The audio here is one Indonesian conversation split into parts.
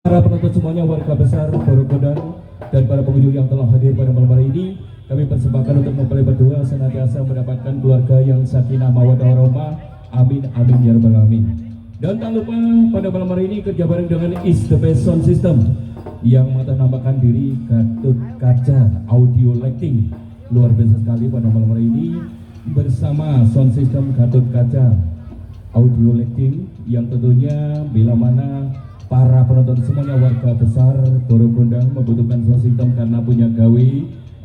Para penonton semuanya, warga besar Borobudur dan para pengunjung yang telah hadir pada malam hari ini, kami persembahkan untuk mempelai berdoa senantiasa mendapatkan keluarga yang sakinah mawaddah warahmah. Amin amin ya rabbal alamin. Dan tak lupa pada malam hari ini kerja bareng dengan Is the Best Sound System yang menamakan diri Gatot Kaca Audio Lighting. Luar biasa sekali pada malam hari ini bersama Sound System Gatot Kaca Audio Lighting yang tentunya bila mana para penonton semuanya, warga besar Borobudur membutuhkan sound system karena punya gawe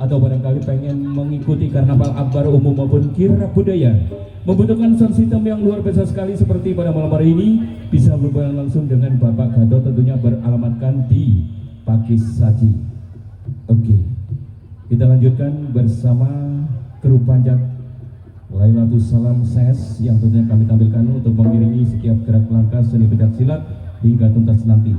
atau barangkali pengen mengikuti karnaval akbar umum maupun kirab budaya, membutuhkan sound system yang luar biasa sekali seperti pada malam hari ini, bisa berhubungan langsung dengan Bapak Gatot, tentunya beralamatkan di Pakis Saji. Oke, kita lanjutkan bersama kru panjat Lailatul Salam Ses yang tentunya kami tampilkan untuk mengiringi setiap gerak langkah seni pencak silat hingga tuntas nanti.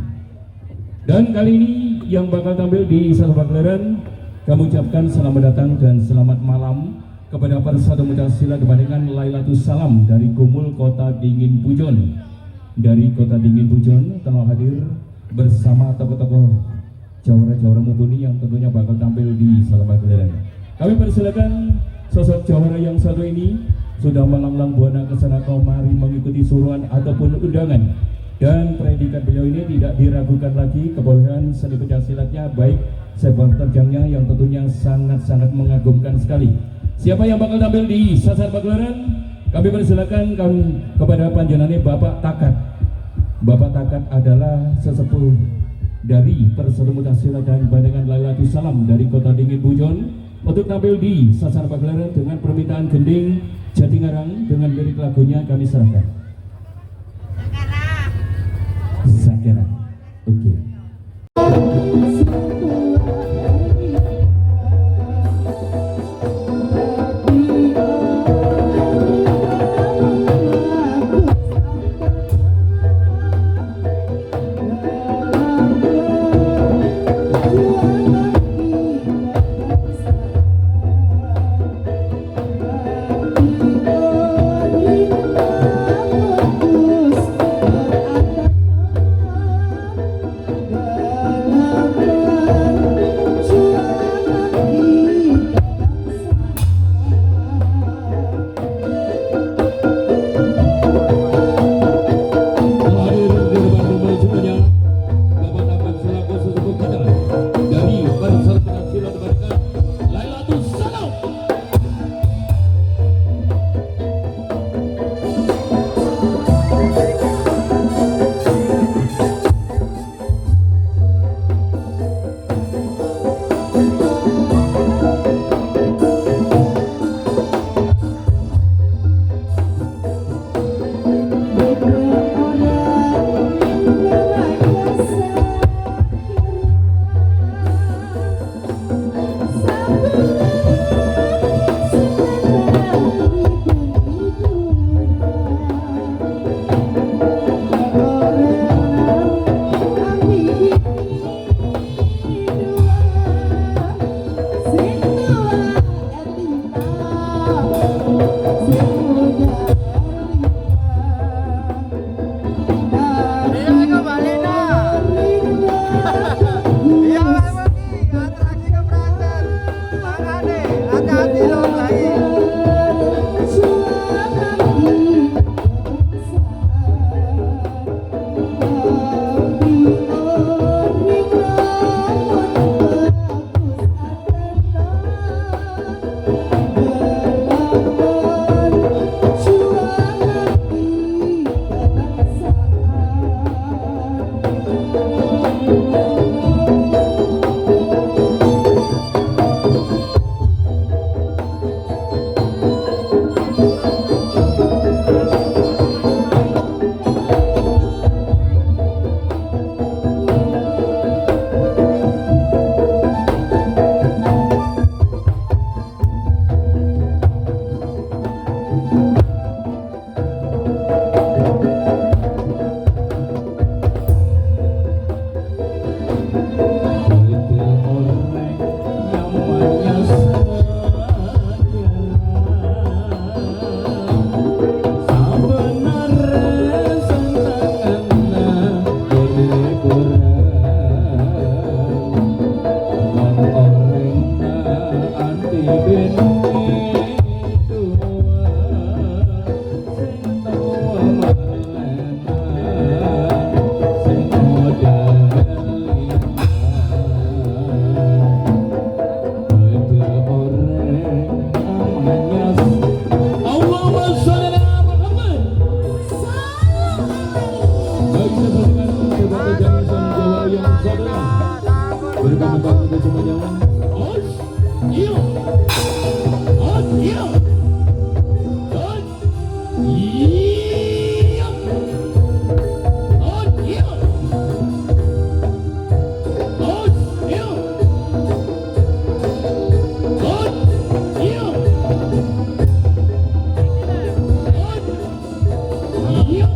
Dan kali ini yang bakal tampil di satu pagelaran, kami ucapkan selamat datang dan selamat malam kepada para satu pencak silat dengan Lailatul Salam dari Gumul Kota Dingin Pujon. Dari Kota Dingin Pujon telah hadir bersama tokoh-tokoh jawara-jawara mumpuni yang tentunya bakal tampil di satu pagelaran. Kami persilakan sosok jawara yang satu ini sudah melanglang buana ke sana kemari mengikuti suruhan ataupun undangan. Dan predikat beliau ini tidak diragukan lagi kebolehan seni pencak silatnya, baik sepak terjangnya yang tentunya sangat-sangat mengagumkan sekali. Siapa yang bakal tampil di sasar pagelaran? Kami persilakan kepada panjenengan Bapak Takat. Bapak Takat adalah sesepuh dari Persatuan Pencak Silat dan Bandengan Lailatul Salam dari Kota Dingin Pujon untuk tampil di sasar pagelaran dengan permintaan gending Jatingarang dengan lirik lagunya kami serahkan. Sakera, oke. saudara. Berikan tepuk untuk semuanya. Os, iya. Os, iya. Os, iya. Os, iya. Os, iya. Os, iya. Iya.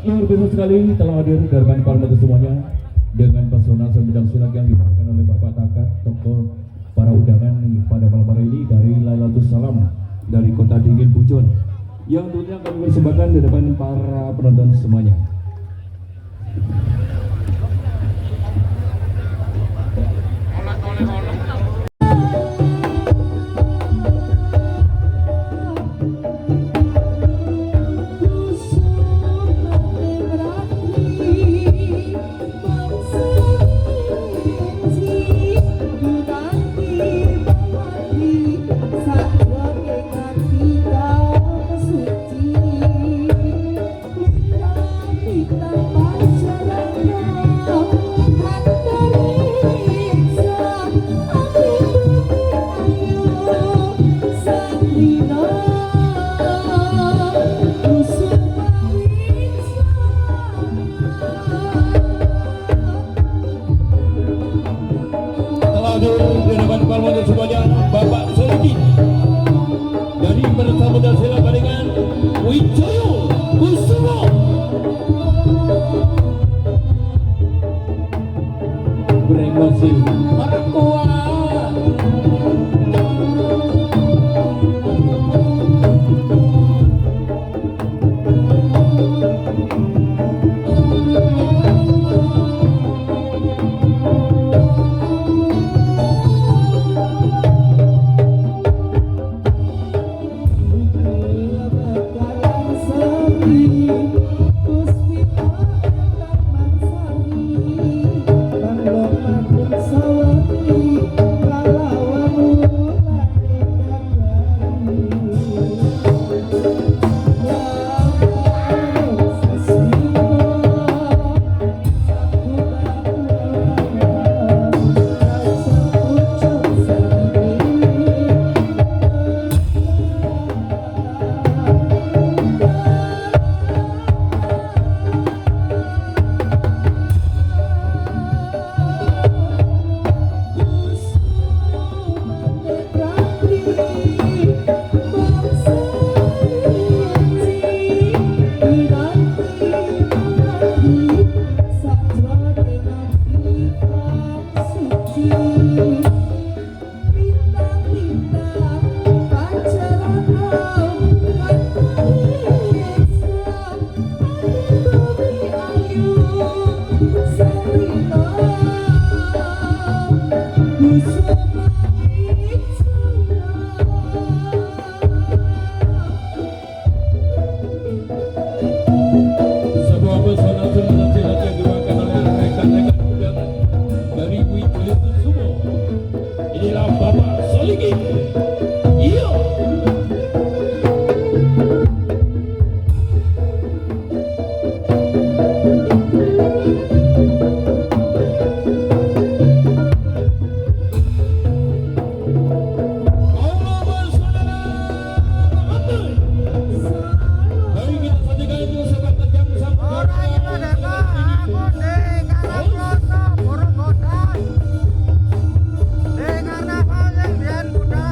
Luar biasa sekali telah hadir di hadapan para semuanya dengan pesona bidang silat yang dibawakan oleh Bapak Takat, tokoh para undangan pada malam hari ini dari Lailatul Salam dari Kota Dingin Pujon yang tentunya akan dipersembahkan di depan para penonton semuanya. Bapak Soliki dari Persatuan Silat Baringan Wijoyo Kusumo beremosi orang tua.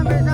Karena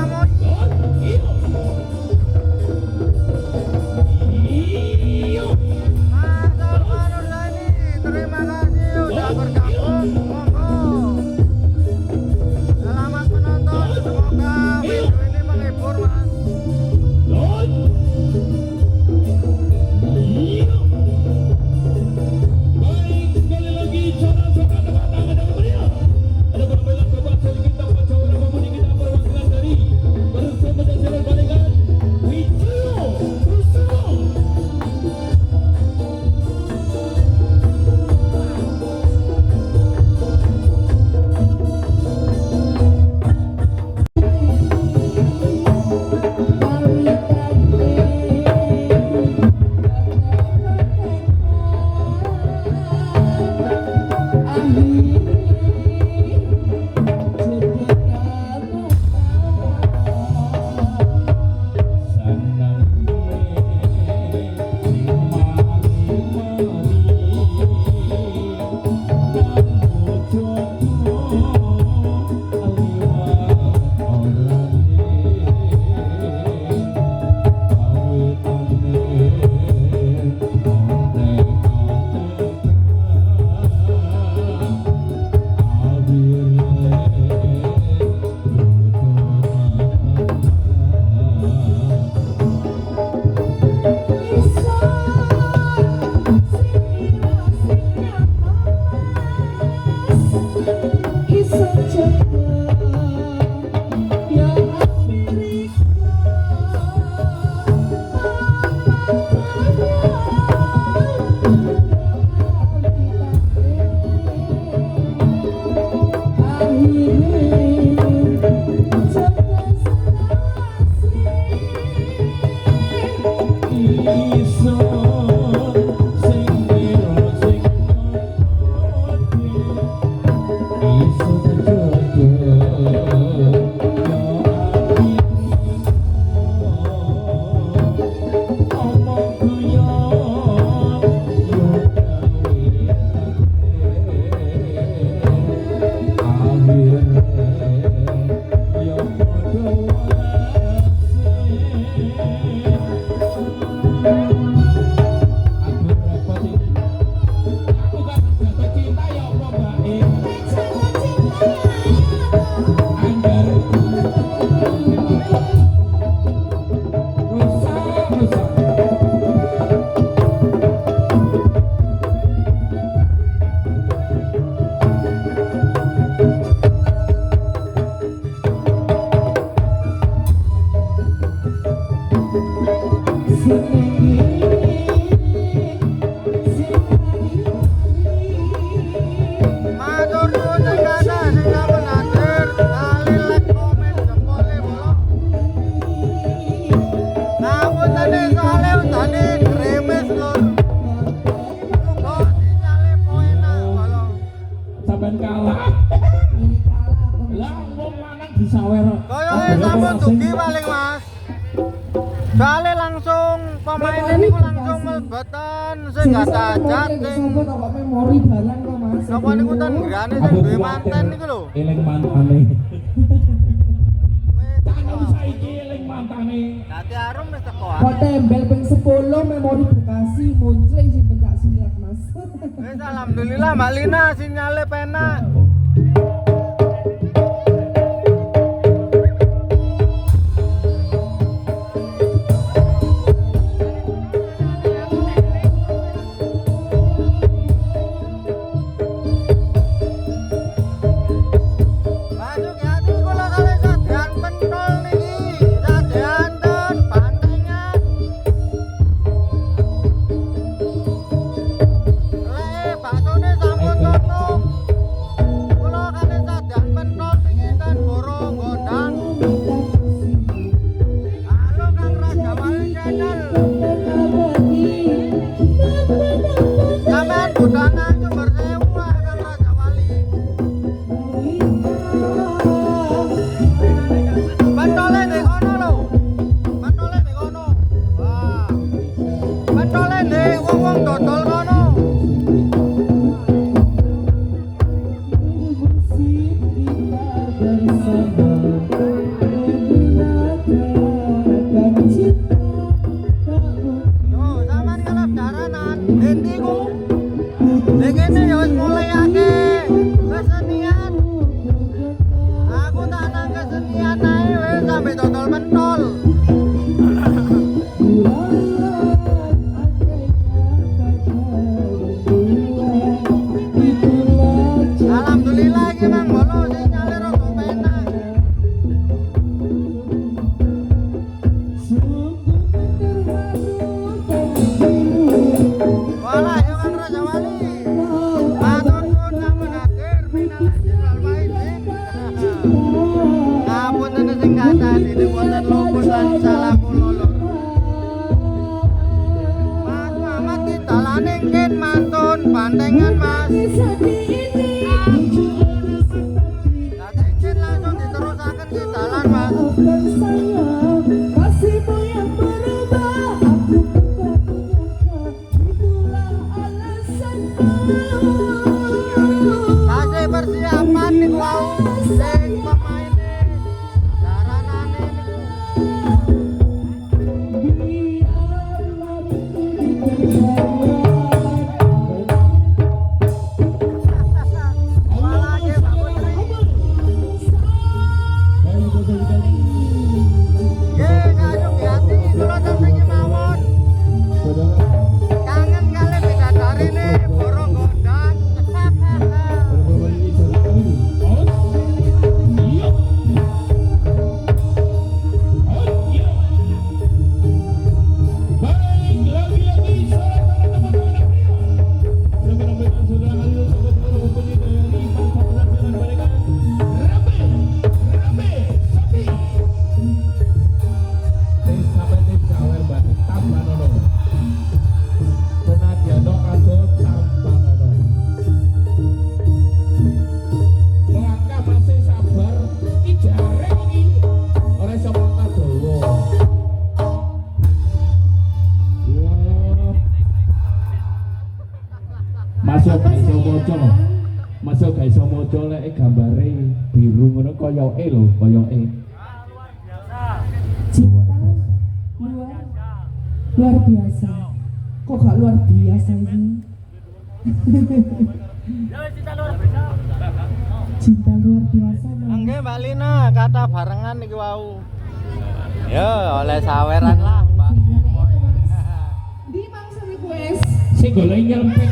Sampai kalah. Lah wong lanang disawer. Koyoke sampun dugi paling Mas. Soale langsung pemain niku langsung mlebatan sing gak tajat sing memori barang kok Mas. napa niku ten grane sing duwe manten niku lho. Eling mantane. Tangan saiki eling mantane. Dadi arum wis teko. Kok tembel ping 10 memori Bekasi muncul sing pencak silat Mas. Wis alhamdulillah Mbak Lina sinyale penak. koyoke lho, koyoke. Cinta luar biasa. Kok gak luar biasa ini? Cinta luar biasa. Nggih Mbak Lina, kata barengan iki wau. Ya, oleh saweran lah, Mbak. Di mangsa request. Sing golek nyelempet.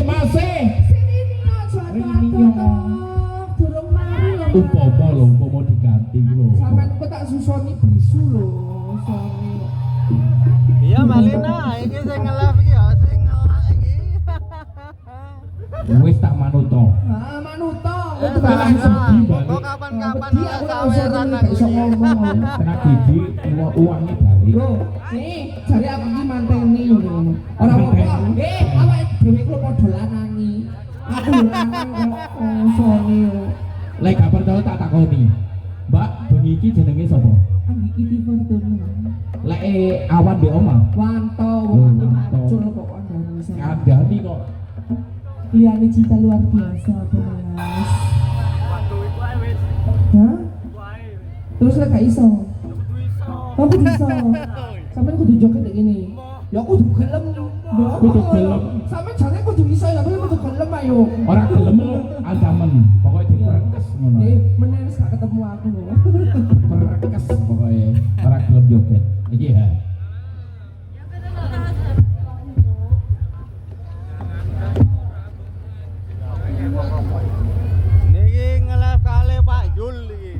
Mas. Sini aja durung mari lho. Umpama diganti lho. Sampeyan kok tak susoni bisu lho. Sorry. Iya Mbak Lina, iki sing nge-live iki ya sing ngelak iki. Wis tak manuto. Ah, manuto. Kok kapan-kapan oleh saweran aku iso ngomong. Kena gigi uangnya balik. Bro, nih, jare aku iki manteni ngono. Ora apa-apa. Awake dhewe ku padha lanangi. Aku lanang kok sone yo. Lek gak percaya tak takoni. Mbak, bengi iki jenenge sapa? Anggi iki Fortuna. Lek awan di omah. Wanto, Wanto. macul kok kandhane sama. Ngandani kok. Liyane cinta luar biasa apa Mas? Hah? Terus lek gak iso. Oh, kudu iso. Sampeyan kudu joget kayak gini. Ya kudu gelem. Kudu gelem. Sampeyan jane kudu iso ya, kudu gelem ayo. Ora gelem lho, ancaman. Pokoke diperkes ngono. Meneh wis gak ketemu aku lho. Perkes pokoke. Ora gelem joget. Iki ya. Niki nge-live kali Pak Yul iki.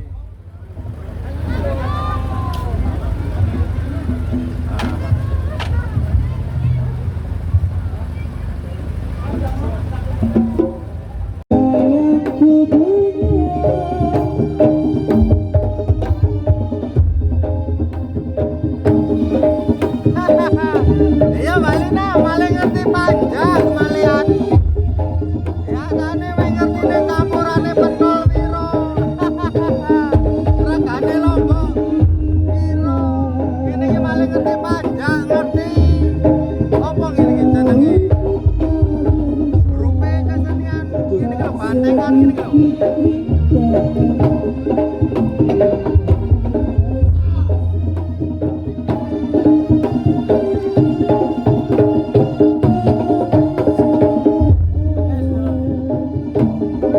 Iya Mbak Lina, maling ngerti panjang malian. Ya tane wis ngerti nek campurane pentol piro. Regane lombok piro. Kene iki maling ngerti panjang ngerti. Apa ngene iki jenenge? Rupe kesenian. Ngene iki lho bantengan ngene iki lho.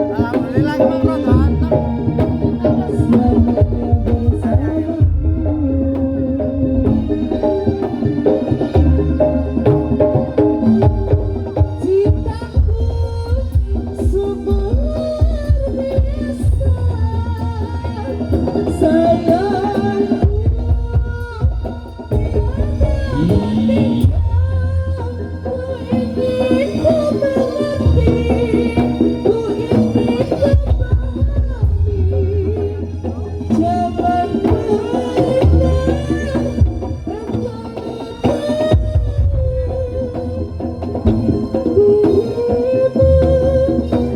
Alhamdulillah emang rada anteng. Cintaku sungguh biasa. Sayangku.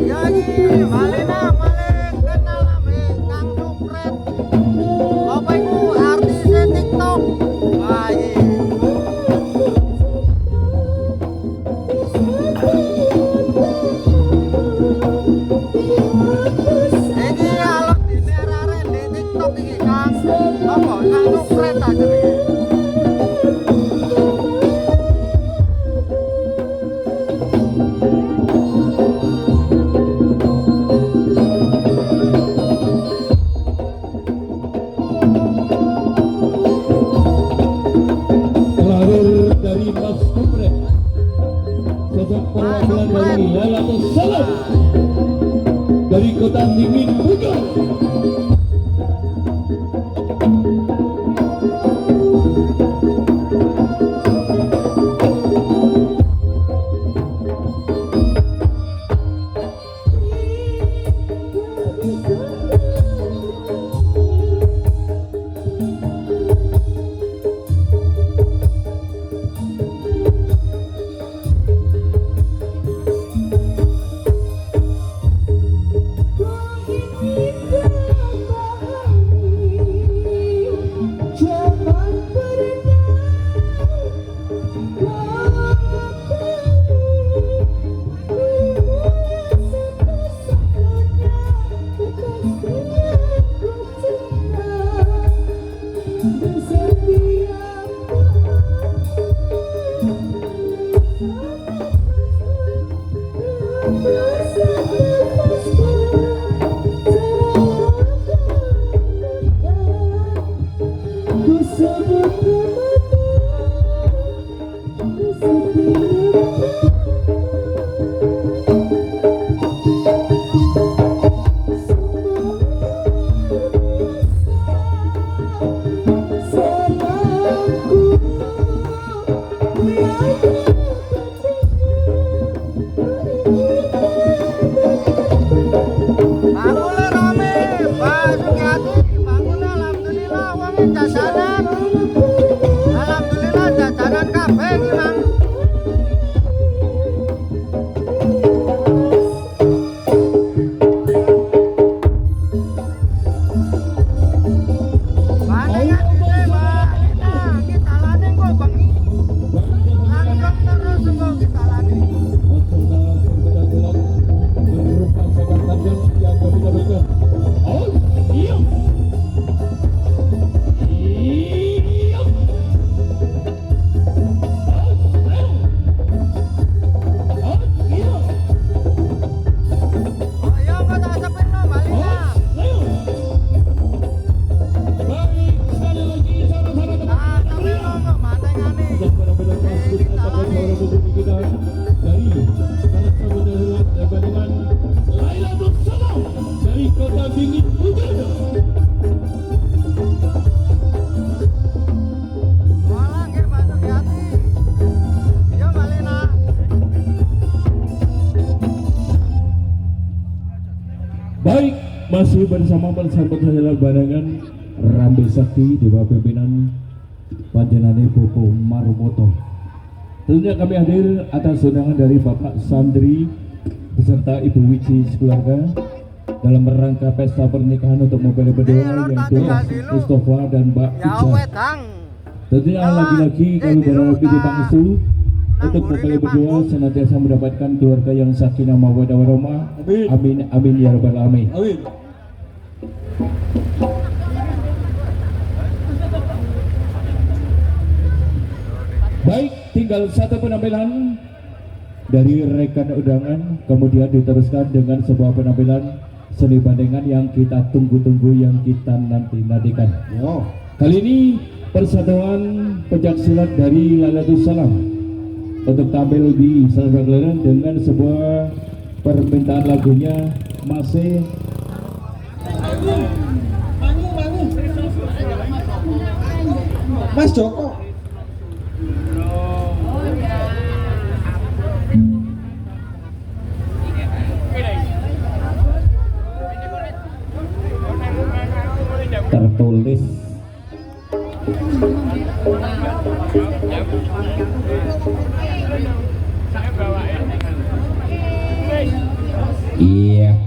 Ya iki Mbak Lina maling kenal dari Kota Dingin Hujan. Walah nggih Mbak Sugiyati. Iya Mbak Lina. Baik, masih bersama persahabat saya barengan Rambe Sakti di bawah pimpinan Panjenane Bopo Marumoto. Tentunya kami hadir atas undangan dari Bapak Sandri beserta Ibu Wici sekeluarga dalam rangka pesta pernikahan untuk mempelai berdua yaitu Mustafa dan Mbak Ya Ica. wedang. Tentunya lagi-lagi kami berharap di Bangsu untuk mempelai berdua senantiasa mendapatkan keluarga yang sakinah mawaddah warahmah. Amin amin ya rabbal alamin. Amin. Baik, tinggal satu penampilan dari rekan undangan, kemudian diteruskan dengan sebuah penampilan seni bandengan yang kita tunggu-tunggu, yang kita nanti-nantikan. Yo. Kali ini persatuan pencaksilat dari Lailatul Salam untuk tampil di Salvagleran dengan sebuah permintaan lagunya masih Mas Joko. tertulis. Iya,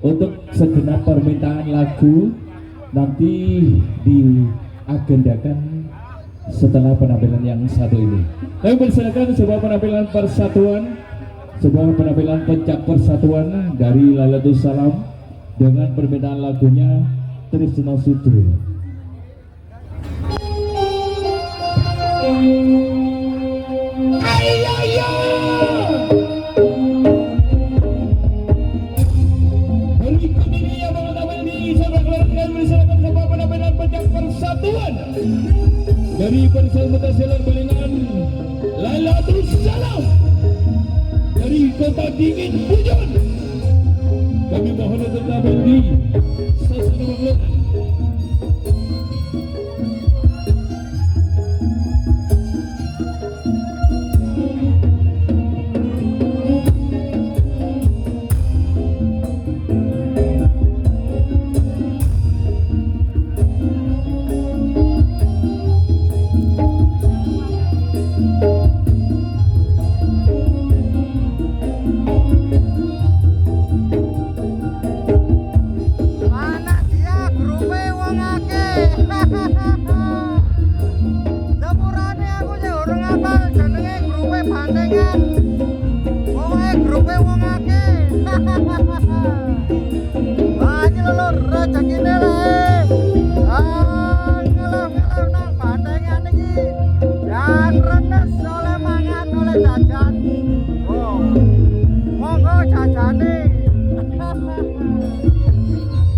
untuk segenap permintaan lagu nanti diagendakan setelah penampilan yang satu ini. Kami persilakan sebuah penampilan persatuan, sebuah penampilan pencak persatuan dari Lailatul Salam dengan permintaan lagunya Trisno Sudro. Berikut ini yang mengetahui di sahabat keluarga bersama sebuah penampilan pencak persatuan dari Persatuan Silat Belingan Lailatul Salam dari Kota Dingin Hujan. Kami mohon untuk tampil di Stasiun Bangladesh. Mana dia grupe wong akeh. Sepurane aku sing urung apal jenenge grupe bandengan. Pokoke grupe wong akeh. Wah, iki lho rezekine le. Ngelam-ngelam nang bandengan iki. Dan renes oleh mangan oleh jajan. Oh. Monggo jajane.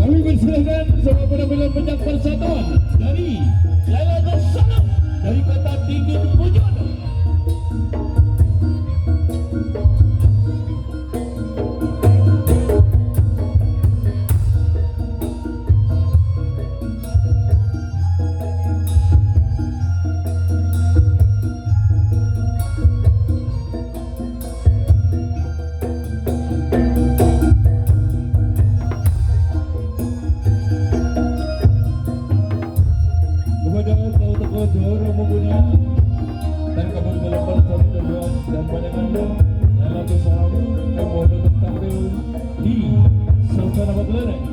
Kami persilakan sebuah penampilan pencak persatuan dari Lailatul Salam dari Kota Dingin Hujan. Kepada tokoh Johor Mugunya dan kawan delapan pertemuan dan pandangan Lailatul Salam yang mohon untuk tampil di Sultan Ahmad Lereng.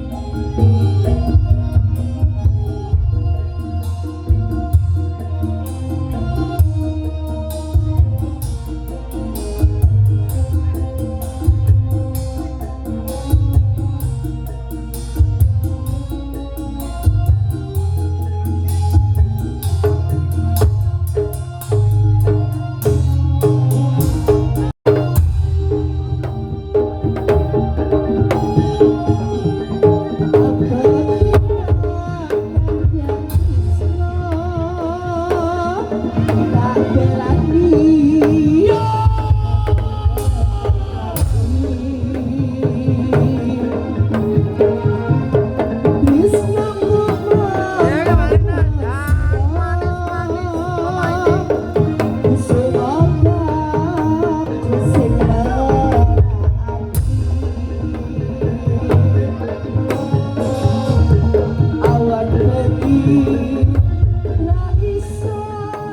ra iso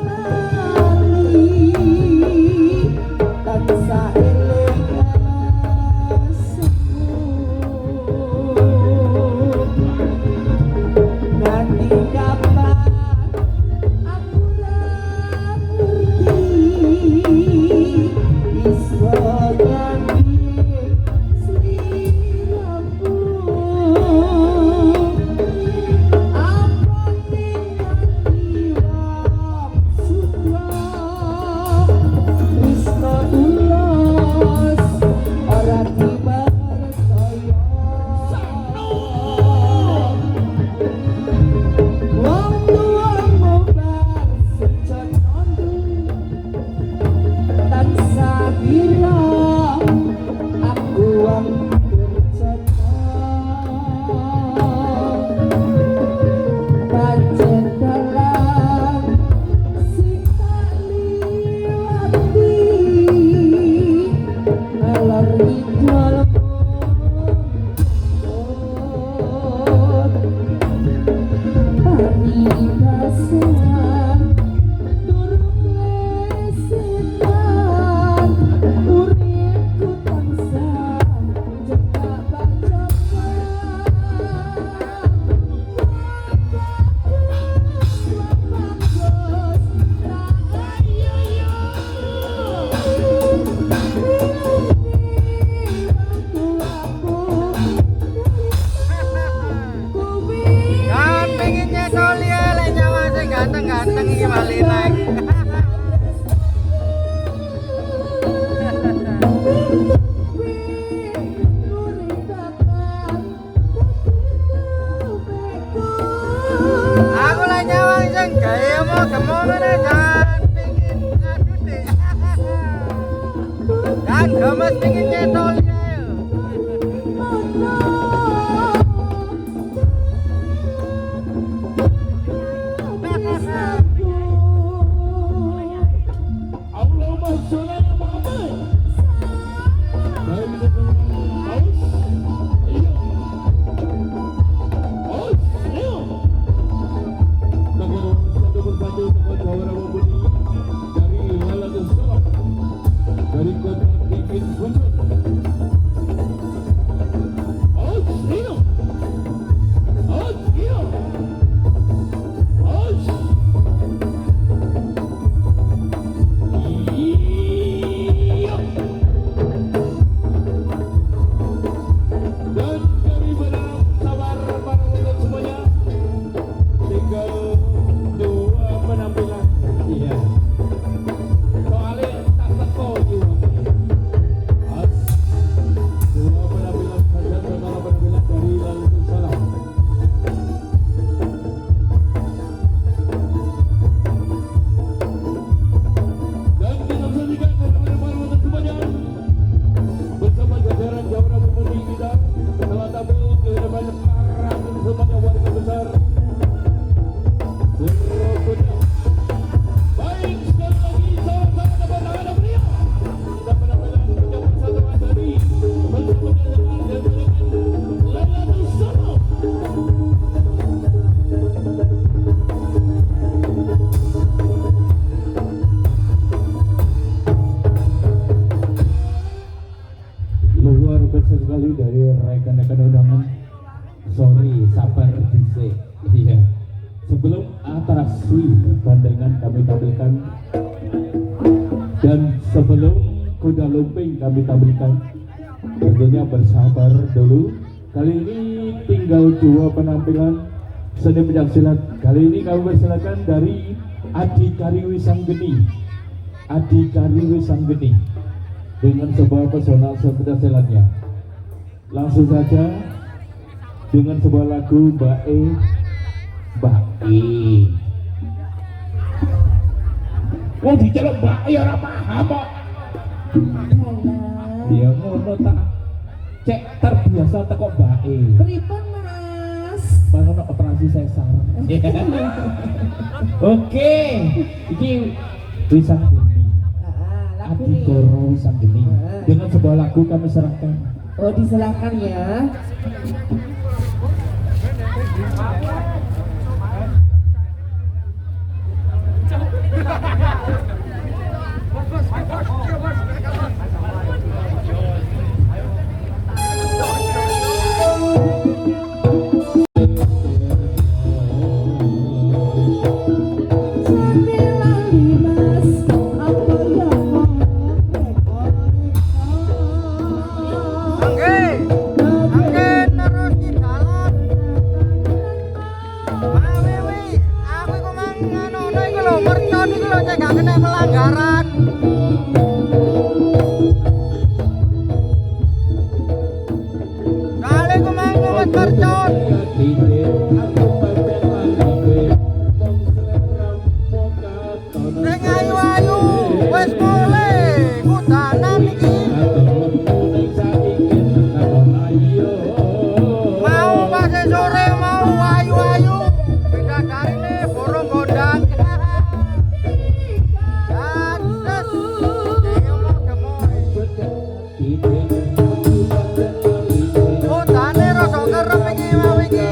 lali tansah eling nganti kapan aku ra ngerti iso nyanyi sliramu apa tinggal wong sutra Wisno tulus ora dipercaya wong tuamu bar sejonon tansah bila aku wong durjana pancen dalan sing tak liwati ngalor idolmu hari kasihan durung lesetan uripku tansah jebak bacokan Kan pengen nyetol ya lek nyawa sing ganteng-ganteng iki bali naik. Aku lek nyawa sing gawe apa gemono nek jan pengen ngadu deh. Kan gemes pengen nyetol ya. Allahumma sholli ala Muhammad. Dari kota Bikin Guntur. Dan kami berharap sabar para penonton semuanya. Tinggal 2 penampilan. Iya. Soalnya tak teko juga. As 2 penampilan saja setelah penampilan dari Lalu Salam. Dan kita saksikan kepada para penonton semuanya. Bersama jajaran Jawara Bupati kita telah tampil ke hadapan para semuanya warga besar Borobudur. Baik, sekali lagi sama-sama dapat tangan beliau. Kita penampilan pejabat satu dari bersama jajaran dan dengan Lailatul Salam. Luar biasa sekali dari rekan-rekan undangan. Sorry, sabar dhisik. Iya. Sebelum atraksi bandengan kami tampilkan dan sebelum kuda lumping kami tampilkan, tentunya bersabar dulu. Kali ini tinggal 2 penampilan seni pencaksilat. Kali ini kami persilakan dari Adi Kariwi Sanggeni. Adi Kariwi Sanggeni dengan sebuah pesona pencaksilatnya. Langsung saja dengan sebuah lagu Bae. Wong diceluk Bae ora paham kok. Dia ngono tak cek terbiasa teko Bae. Pripun Mas? Pangono operasi sesar. Oke, iki Wisanggeni. Lagu Adi nih. Koro Wisanggeni. Dengan sebuah lagu kami serahkan. Oh, diserahkan ya. saya gak kena pelanggaran. Soalnya aku mau ngomong mercon. Sing ayu-ayu wis mulai kudanan iki. Mau pas sore mau ayu-ayu bidadarine borong gondang. Janses diomong gemoy. Kudane rada kerep iki mau iki.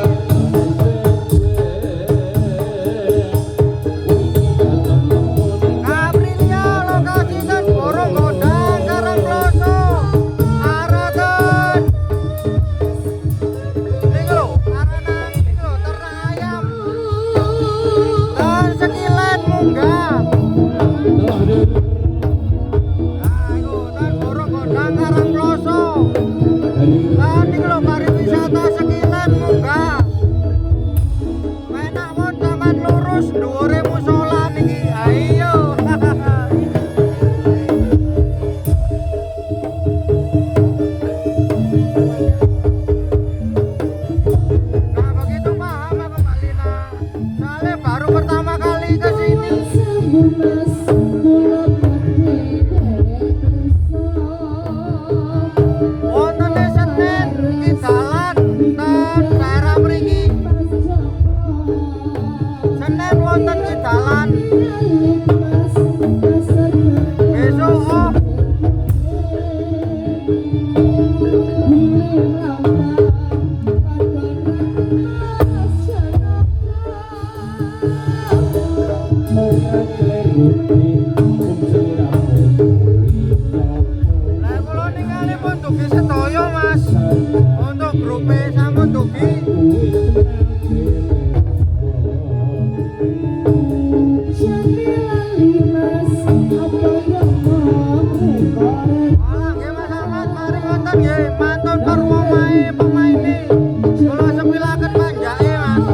Aprilia lokasi dan borong gondang Karangploso Aradan. Ini lho, aranan ini lho ternak ayam. Dan sekilan munggah. Nah, iku dan borong gondang Karangploso. Dan ini lho pariwisata sekilan munggah. Enak mon sampean lurus dhuwure musola niki. Ayo. Nah begitu paham aku Mbak Lina. Soalnya baru pertama kali ke sini. Wontene Senen iki dalan ten daerah mriki. Senen wonten iki dalan. Besok off. Lah kula ningali pun dugi sedaya Mas. Untuk grupe sampun dugi. Alah nggih Mas Ahmad mari wonten nggih mantun karwa mae pemaine. Kula sepilaken panjake Mas.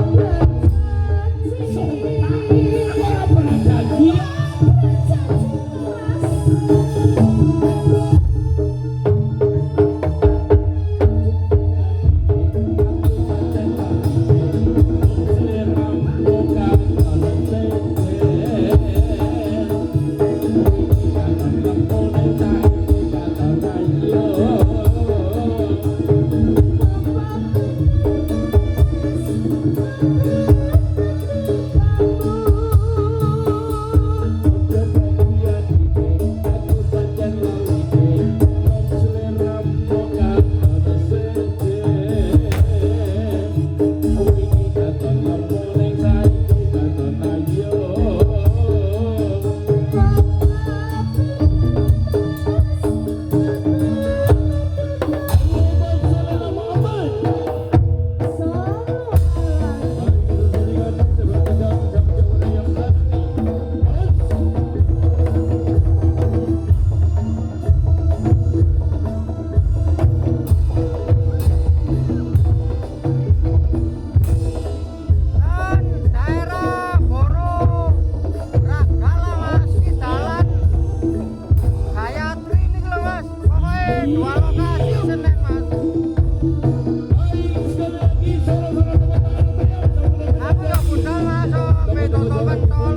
Dan daerah Boro Ragala Mas iki dalan Gayatri niki lho Mas. Pokoknya dua lokasi Senen Mas. Aku ya budal masuk Betoto Pentol.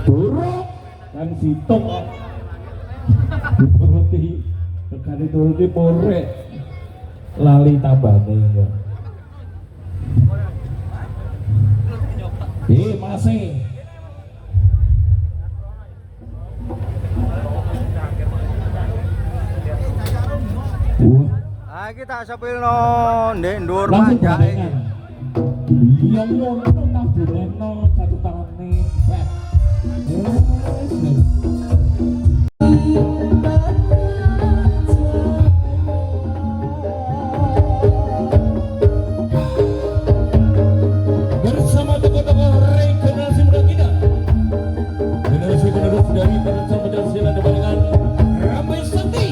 Buruk kan sitok dituruti tekan dituruti porek lali tambane ya. Masih Lah iki tak sepilno ndek ndur langsung panjake. barengan. Iya ngono tak direno satu tangane. Bersama tokoh-tokoh regenerasi muda kita, generasi penerus dari perencana Pancasila dengan Ramai Sakti.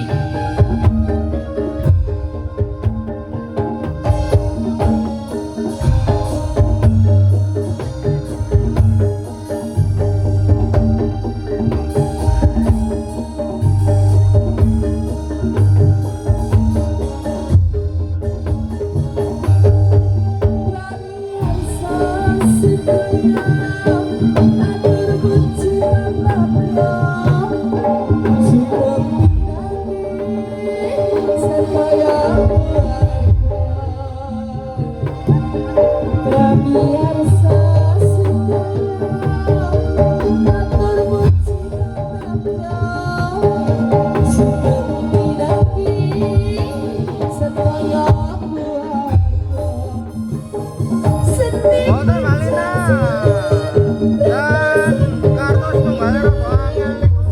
Boten Malina. Dan kartu setunggalnya rada angel niku.